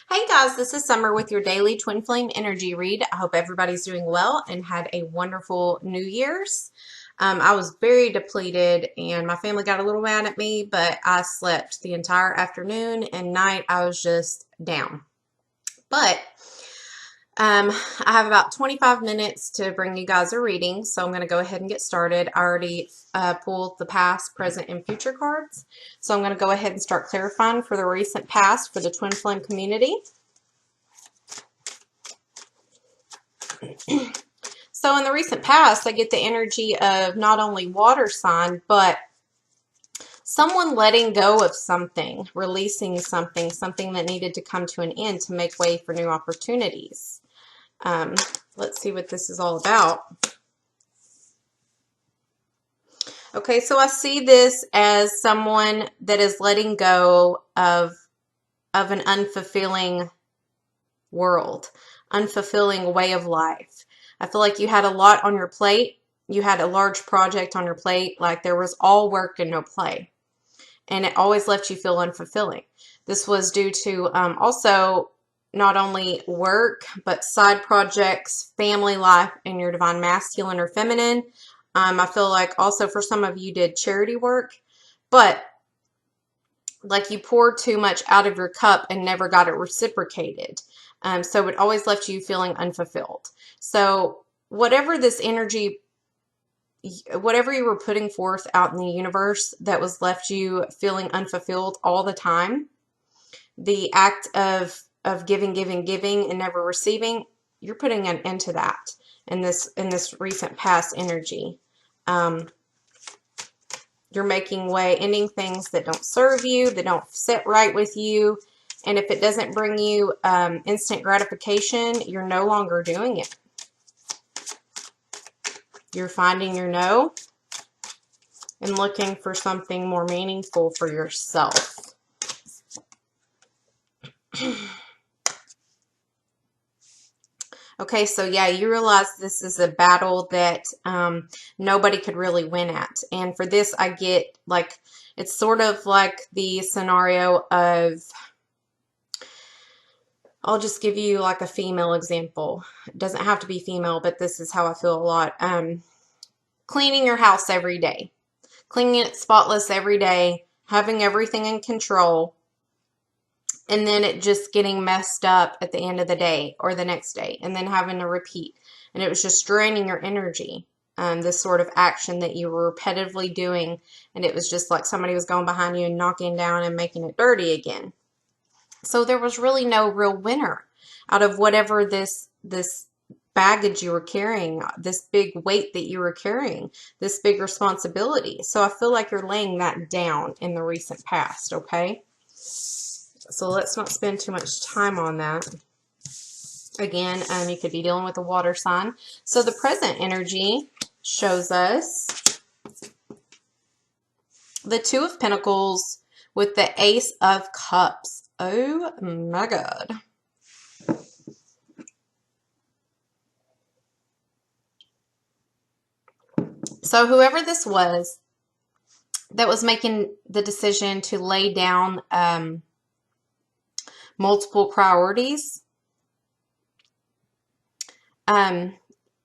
Hey guys, this is Summer with your daily Twin Flame Energy read. I hope everybody's doing well and had a wonderful New Year's. I was very depleted and my family got a little mad at me, but I slept the entire afternoon and night. I was just down. But I have about 25 minutes to bring you guys a reading, so I'm going to go ahead and get started. I already pulled the past, present, and future cards, so I'm going to go ahead and start clarifying for the recent past for the Twin Flame community. So in the recent past, I get the energy of not only water sign, but someone letting go of something, releasing something, something that needed to come to an end to make way for new opportunities. Let's see what this is all about. Okay, so I see this as someone that is letting go of an unfulfilling world, unfulfilling way of life. I feel like you had a lot on your plate. You had a large project on your plate, like there was all work and no play. And it always left you feel unfulfilling. This was due to also not only work, but side projects, family life, and your divine masculine or feminine. I feel like also for some of you did charity work, but like you poured too much out of your cup and never got it reciprocated. So it always left you feeling unfulfilled. So whatever this energy, whatever you were putting forth out in the universe that was left you feeling unfulfilled all the time, the act of giving, giving, giving and never receiving, you're putting an end to that in this recent past energy. You're making way, ending things that don't serve you, that don't sit right with you. And if it doesn't bring you instant gratification, you're no longer doing it. You're finding your no and looking for something more meaningful for yourself. Okay, so yeah, you realize this is a battle that nobody could really win at. And for this, I get like, it's sort of like the scenario of, I'll just give you like a female example. It doesn't have to be female, but this is how I feel a lot. Cleaning your house every day, cleaning it spotless every day, having everything in control, and then it just getting messed up at the end of the day or the next day, and then having to repeat. And it was just draining your energy, this sort of action that you were repetitively doing, and it was just like somebody was going behind you and knocking down and making it dirty again. So there was really no real winner out of whatever this baggage you were carrying, this big weight that you were carrying, this big responsibility. So I feel like you're laying that down in the recent past, okay? So let's not spend too much time on that. Again, you could be dealing with a water sign. So the present energy shows us the Two of Pentacles with the Ace of Cups. Oh my God. So whoever this was that was making the decision to lay down multiple priorities,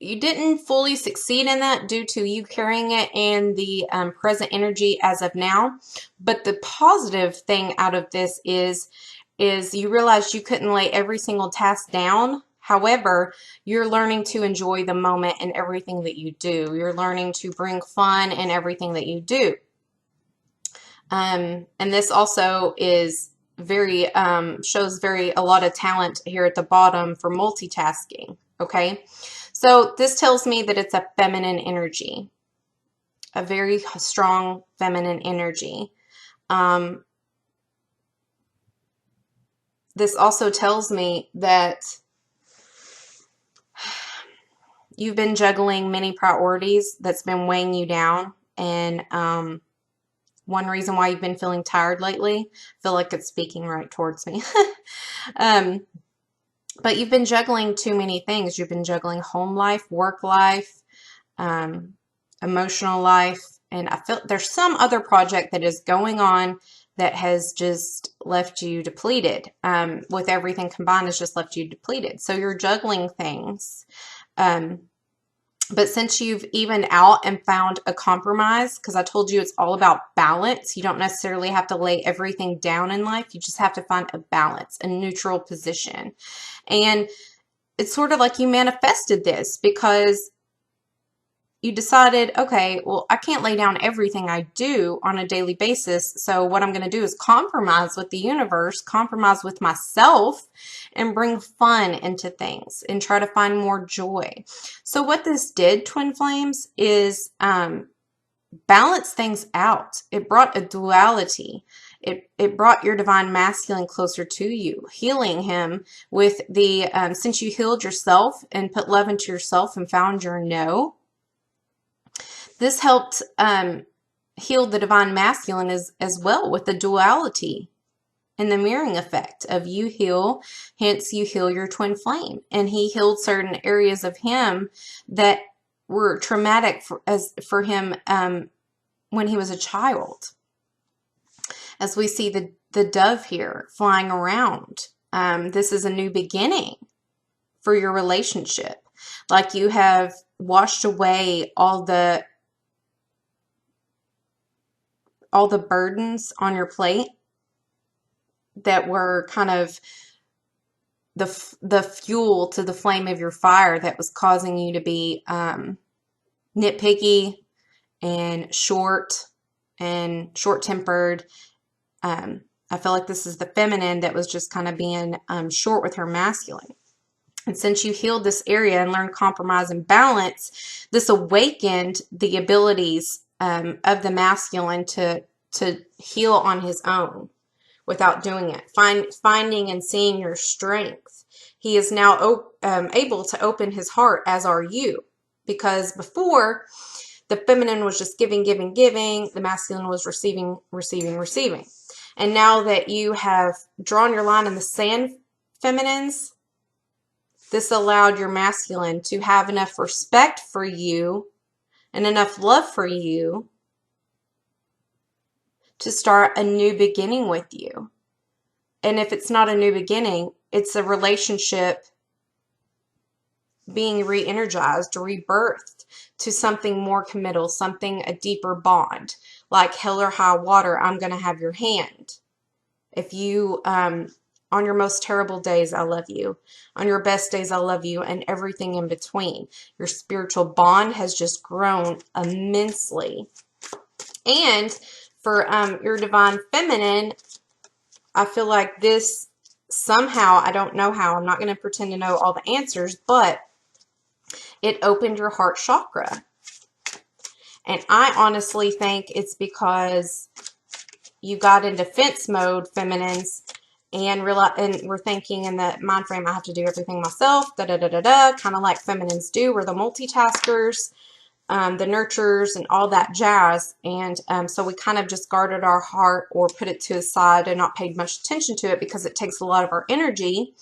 you didn't fully succeed in that due to you carrying it in the present energy as of now. But the positive thing out of this is you realized you couldn't lay every single task down. However, you're learning to enjoy the moment in everything that you do. You're learning to bring fun in everything that you do. And this also is very, shows a lot of talent here at the bottom for multitasking. Okay. So this tells me that it's a feminine energy, a very strong feminine energy. This also tells me that you've been juggling many priorities that's been weighing you down. And one reason why you've been feeling tired lately, I feel like it's speaking right towards me. But you've been juggling too many things. You've been juggling home life, work life, emotional life, and I feel there's some other project that is going on that has just left you depleted. With everything combined, has just left you depleted. So you're juggling things. But since you've evened out and found a compromise, because I told you it's all about balance, you don't necessarily have to lay everything down in life. You just have to find a balance, a neutral position. And it's sort of like you manifested this because you decided, okay, well, I can't lay down everything I do on a daily basis. So what I'm going to do is compromise with the universe, compromise with myself, and bring fun into things and try to find more joy. So what this did, twin flames, is balance things out. It brought a duality. It brought your divine masculine closer to you, healing him with the, since you healed yourself and put love into yourself and found your no, this helped heal the divine masculine as well with the duality and the mirroring effect of you heal, hence you heal your twin flame. And he healed certain areas of him that were traumatic for him when he was a child. As we see the dove here flying around, this is a new beginning for your relationship. Like you have washed away all the burdens on your plate that were kind of the fuel to the flame of your fire that was causing you to be nitpicky and short-tempered. I feel like this is the feminine that was just kind of being short with her masculine. And since you healed this area and learned compromise and balance, this awakened the abilities of the masculine to heal on his own without doing it. Finding and seeing your strength. He is now able to open his heart, as are you. Because before, the feminine was just giving, giving, giving. The masculine was receiving, receiving, receiving. And now that you have drawn your line in the sand, feminines, this allowed your masculine to have enough respect for you and enough love for you to start a new beginning with you. And if it's not a new beginning, it's a relationship being re-energized, rebirthed to something more committal, something, a deeper bond. Like hell or high water, I'm going to have your hand. If you, on your most terrible days, I love you. On your best days, I love you, and everything in between. Your spiritual bond has just grown immensely. And for your divine feminine, I feel like this somehow, I don't know how, I'm not going to pretend to know all the answers, but it opened your heart chakra. And I honestly think it's because you got in defense mode, feminines, and we're thinking in the mind frame, I have to do everything myself, da-da-da-da-da, kind of like feminines do. We're the multitaskers, the nurturers, and all that jazz. And so we kind of just guarded our heart or put it to the side and not paid much attention to it because it takes a lot of our energy.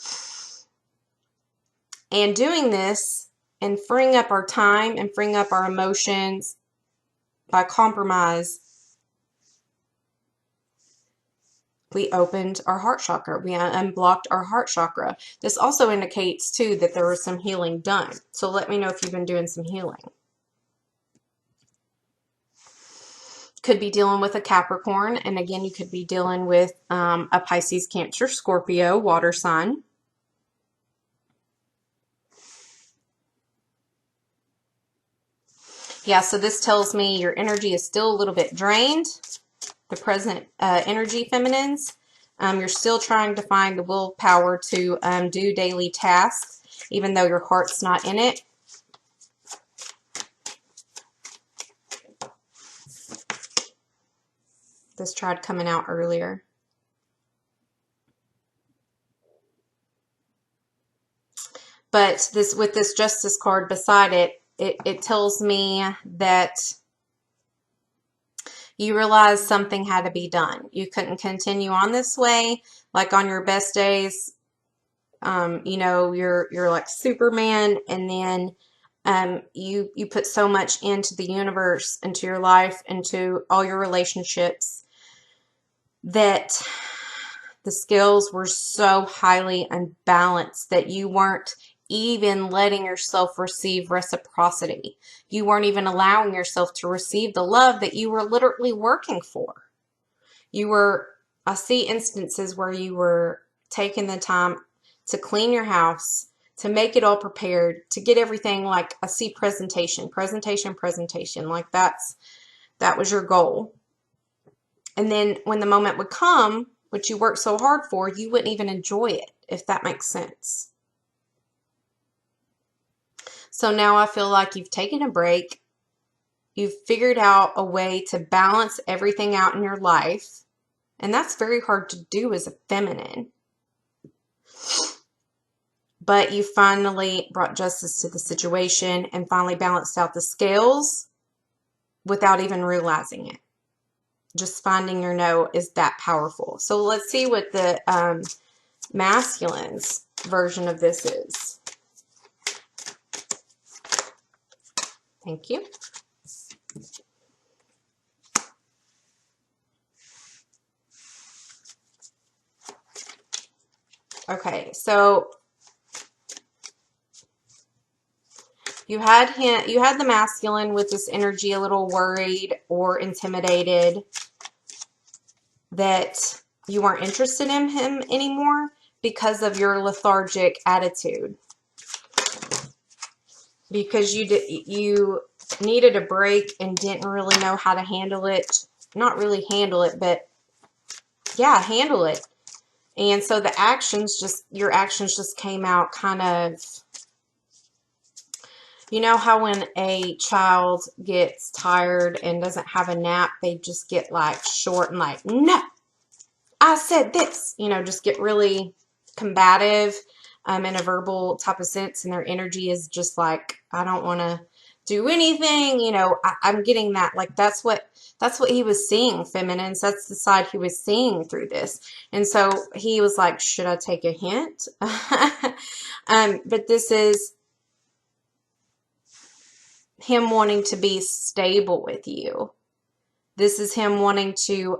And doing this and freeing up our time and freeing up our emotions by compromise, we opened our heart chakra. We unblocked our heart chakra. This also indicates, too, that there was some healing done. So let me know if you've been doing some healing. Could be dealing with a Capricorn. And again, you could be dealing with a Pisces, Cancer, Scorpio, water sign. Yeah, so this tells me your energy is still a little bit drained. The present energy, feminines. You're still trying to find the willpower to do daily tasks, even though your heart's not in it. This tried coming out earlier. But this, with this Justice card beside it, it tells me that you realize something had to be done. You couldn't continue on this way. Like on your best days, you know, you're like Superman, and then you put so much into the universe, into your life, into all your relationships. that the scales were so highly unbalanced that you weren't even letting yourself receive reciprocity. You weren't even allowing yourself to receive the love that you were literally working for. I see instances where you were taking the time to clean your house, to make it all prepared, to get everything, like I see presentation. Like that was your goal. And then when the moment would come, which you worked so hard for, you wouldn't even enjoy it, if that makes sense. So now I feel like you've taken a break. You've figured out a way to balance everything out in your life. And that's very hard to do as a feminine. But you finally brought justice to the situation and finally balanced out the scales without even realizing it. Just finding your no is that powerful. So let's see what the masculine's version of this is. Thank you. Okay, so you had the masculine with this energy, a little worried or intimidated that you weren't interested in him anymore because of your lethargic attitude. Because you needed a break and didn't really know how to handle it. Not really handle it, but yeah, handle it. And so your actions just came out kind of, you know how when a child gets tired and doesn't have a nap, they just get like short and like, no, I said this, just get really combative in a verbal type of sense. And their energy is just like, I don't want to do anything. I'm getting that. Like, that's what he was seeing, feminines. That's the side he was seeing through this. And so he was like, should I take a hint? But this is him wanting to be stable with you. This is him wanting to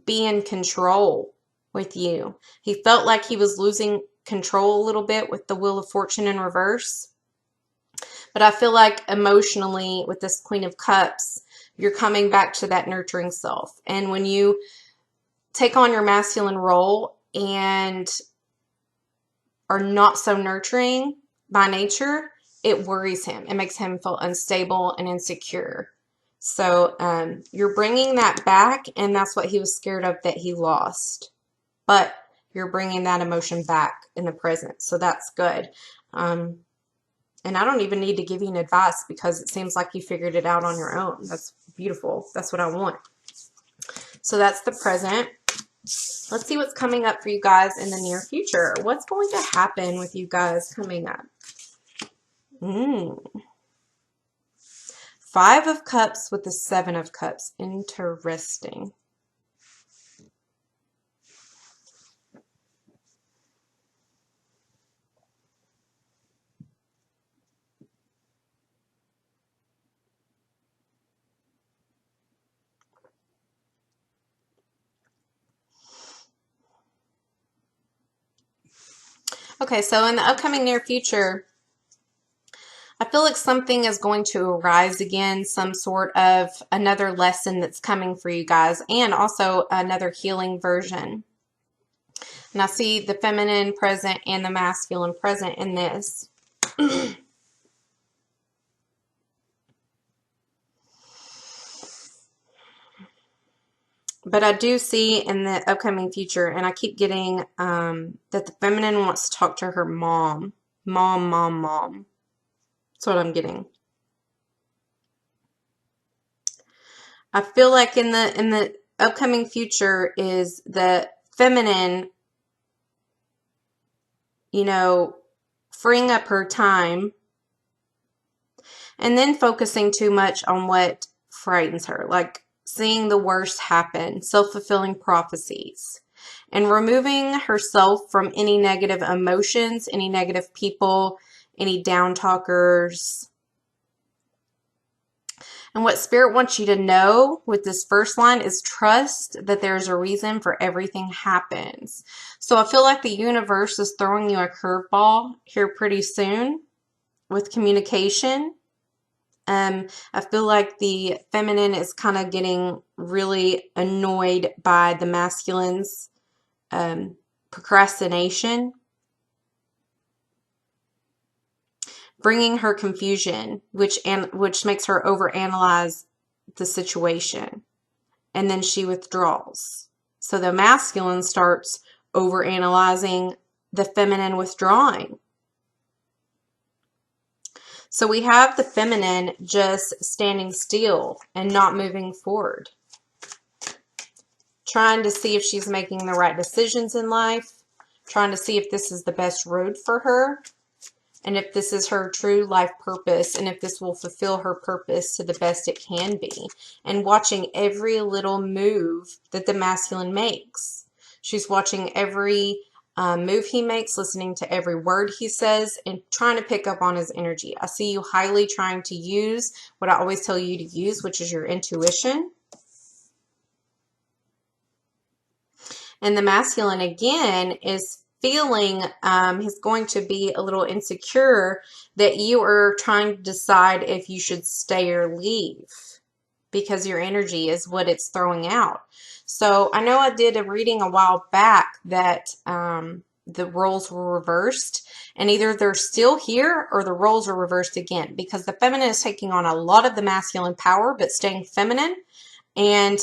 be in control with you. He felt like he was losing control a little bit with the Wheel of Fortune in reverse. But I feel like emotionally with this Queen of Cups, you're coming back to that nurturing self. And when you take on your masculine role and are not so nurturing by nature, it worries him. It makes him feel unstable and insecure. So you're bringing that back, and that's what he was scared of that he lost. But you're bringing that emotion back in the present, so that's good. And I don't even need to give you an advice because it seems like you figured it out on your own. That's beautiful. That's what I want. So that's the present. Let's see what's coming up for you guys in the near future. What's going to happen with you guys coming up? 5 of Cups with the 7 of Cups. Interesting. Okay, so in the upcoming near future, I feel like something is going to arise again, some sort of another lesson that's coming for you guys, and also another healing version. And I see the feminine present and the masculine present in this. But I do see in the upcoming future, and I keep getting that the feminine wants to talk to her mom. Mom. That's what I'm getting. I feel like in the upcoming future is the feminine, freeing up her time and then focusing too much on what frightens her, like seeing the worst happen, self-fulfilling prophecies, and removing herself from any negative emotions, any negative people, any down talkers. And what Spirit wants you to know with this first line is trust that there's a reason for everything happens. So I feel like the universe is throwing you a curveball here pretty soon with communication. I feel like the feminine is kind of getting really annoyed by the masculine's procrastination, bringing her confusion, which makes her overanalyze the situation, and then she withdraws. So the masculine starts overanalyzing, the feminine withdrawing. So we have the feminine just standing still and not moving forward, trying to see if she's making the right decisions in life, trying to see if this is the best road for her, and if this is her true life purpose, and if this will fulfill her purpose to the best it can be, and watching every little move that the masculine makes. She's watching every move he makes, listening to every word he says, and trying to pick up on his energy. I see you highly trying to use what I always tell you to use, which is your intuition. And the masculine, again, is feeling he's going to be a little insecure that you are trying to decide if you should stay or leave, because your energy is what it's throwing out. So I know I did a reading a while back that the roles were reversed, and either they're still here or the roles are reversed again, because the feminine is taking on a lot of the masculine power but staying feminine, and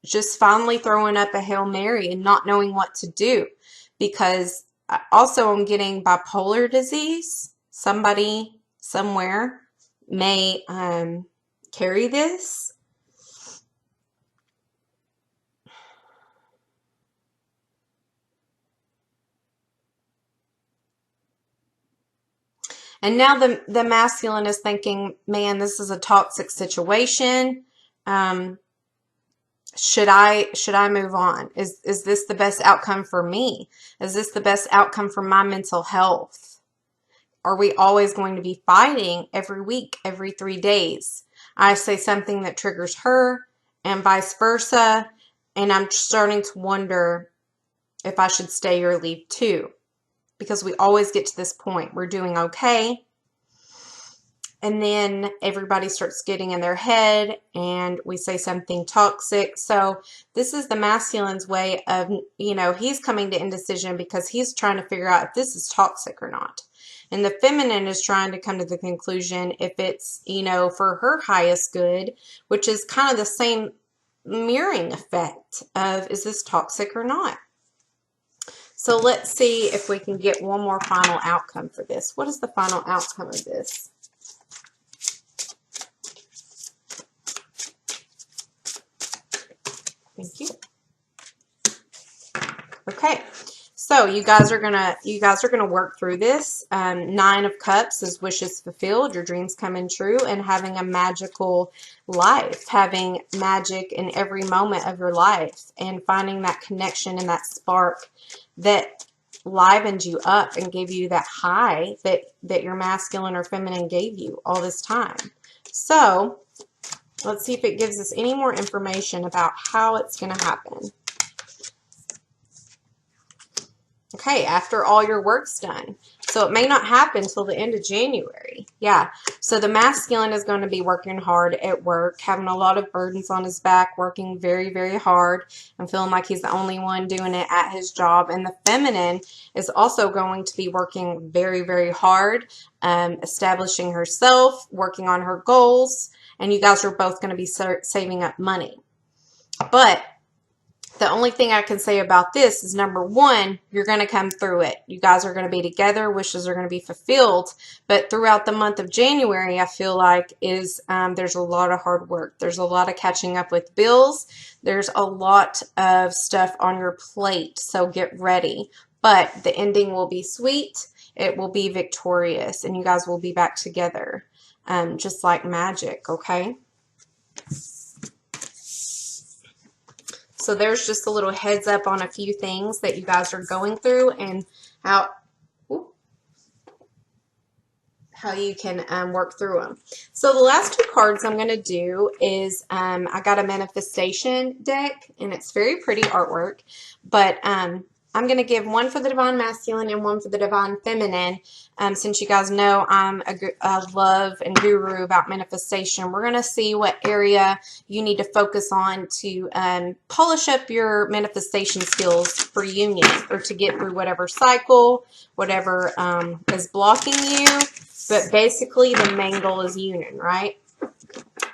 just finally throwing up a Hail Mary and not knowing what to do, because also I'm getting bipolar disease. Somebody somewhere may carry this. And now the masculine is thinking, man, this is a toxic situation. Should I move on? Is this the best outcome for me? Is this the best outcome for my mental health? Are we always going to be fighting every week, every 3 days? I say something that triggers her and vice versa, and I'm starting to wonder if I should stay or leave too, because we always get to this point. We're doing okay, and then everybody starts getting in their head and we say something toxic. So this is the masculine's way of, he's coming to indecision because he's trying to figure out if this is toxic or not. And the feminine is trying to come to the conclusion if it's, for her highest good, which is kind of the same mirroring effect of, is this toxic or not? So let's see if we can get one more final outcome for this. What is the final outcome of this? Thank you. Okay, so you guys are gonna work through this. 9 of Cups is wishes fulfilled, your dreams coming true, and having a magical life, having magic in every moment of your life, and finding that connection and that spark that livened you up and gave you that high that your masculine or feminine gave you all this time. So let's see if it gives us any more information about how it's going to happen. Okay, after all your work's done. So it may not happen until the end of January. Yeah, so the masculine is going to be working hard at work, having a lot of burdens on his back, working very, very hard, and feeling like he's the only one doing it at his job. And the feminine is also going to be working very, very hard, establishing herself, working on her goals, and you guys are both going to be saving up money. But the only thing I can say about this is, number one, you're going to come through it. You guys are going to be together. Wishes are going to be fulfilled. But throughout the month of January, I feel like there's a lot of hard work. There's a lot of catching up with bills. There's a lot of stuff on your plate. So get ready. But the ending will be sweet. It will be victorious. And you guys will be back together, just like magic, okay? So there's just a little heads up on a few things that you guys are going through and how work through them. So the last two cards I'm going to do is I got a manifestation deck, and it's very pretty artwork, but I'm going to give one for the Divine Masculine and one for the Divine Feminine. Since you guys know I'm a love and guru about manifestation, we're going to see what area you need to focus on to polish up your manifestation skills for union, or to get through whatever cycle, whatever is blocking you. But basically, the main goal is union, right?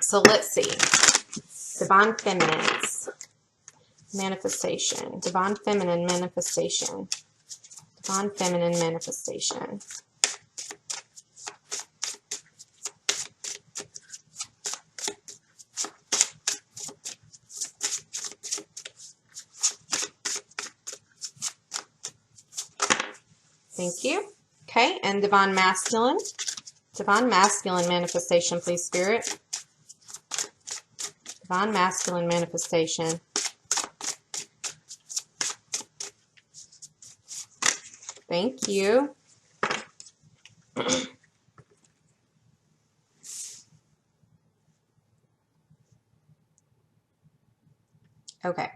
So let's see. Divine Feminine's manifestation. Divine Feminine manifestation. Divine Feminine manifestation. Thank you. Okay, and Divine Masculine. Divine Masculine manifestation, please, Spirit. Divine Masculine manifestation. Thank you. Okay,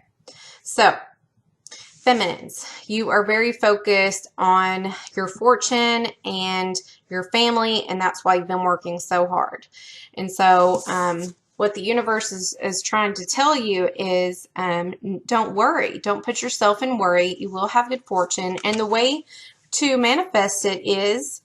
so Feminines, you are very focused on your fortune and your family, and that's why you've been working so hard. And so what the universe is trying to tell you is don't worry. Don't put yourself in worry. You will have good fortune. And the way to manifest it is,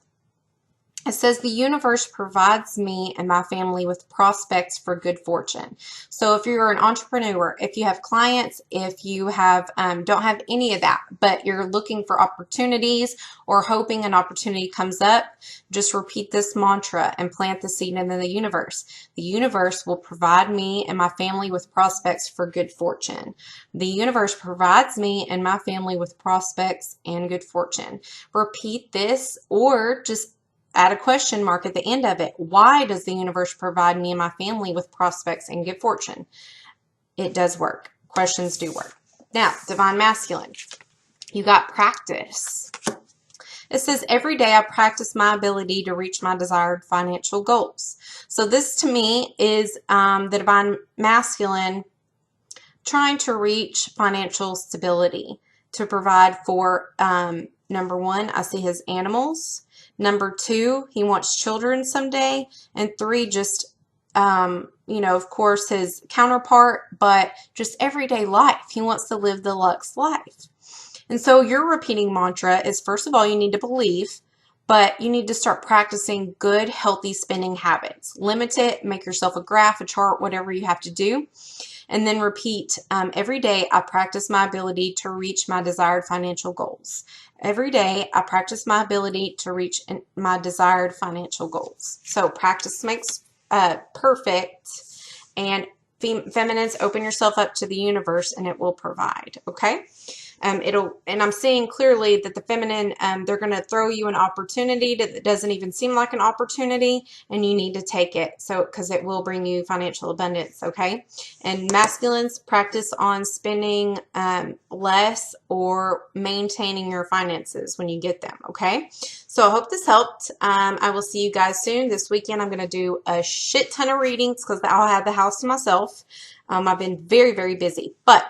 it says the universe provides me and my family with prospects for good fortune. So if you're an entrepreneur, if you have clients, if you have don't have any of that, but you're looking for opportunities or hoping an opportunity comes up, just repeat this mantra and plant the seed into the universe. The universe will provide me and my family with prospects for good fortune. The universe provides me and my family with prospects and good fortune. Repeat this, or just add a question mark at the end of it. Why does the universe provide me and my family with prospects and good fortune? It does work. Questions do work. Now, Divine Masculine. You got practice. It says, every day I practice my ability to reach my desired financial goals. So this to me is the Divine Masculine trying to reach financial stability, to provide for, number one, I see his animals. Number two, he wants children someday. And three, just, of course, his counterpart, but just everyday life. He wants to live the luxe life. And so your repeating mantra is, first of all, you need to believe, but you need to start practicing good, healthy spending habits. Limit it, make yourself a graph, a chart, whatever you have to do. And then repeat, every day I practice my ability to reach my desired financial goals. Every day I practice my ability to reach my desired financial goals. So practice makes perfect. And feminines, open yourself up to the universe and it will provide. Okay. And I'm seeing clearly that the feminine, they're going to throw you an opportunity that doesn't even seem like an opportunity, and you need to take it. So, because it will bring you financial abundance. Okay. And masculines, practice on spending less or maintaining your finances when you get them. Okay. So I hope this helped. I will see you guys soon. This weekend, I'm going to do a shit ton of readings because I'll have the house to myself. I've been very, very busy, but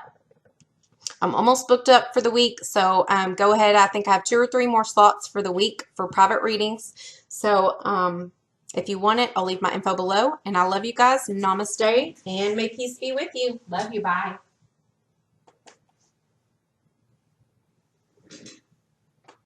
I'm almost booked up for the week, so go ahead. I think I have 2 or 3 more slots for the week for private readings. So if you want it, I'll leave my info below. And I love you guys. Namaste, and may peace be with you. Love you. Bye.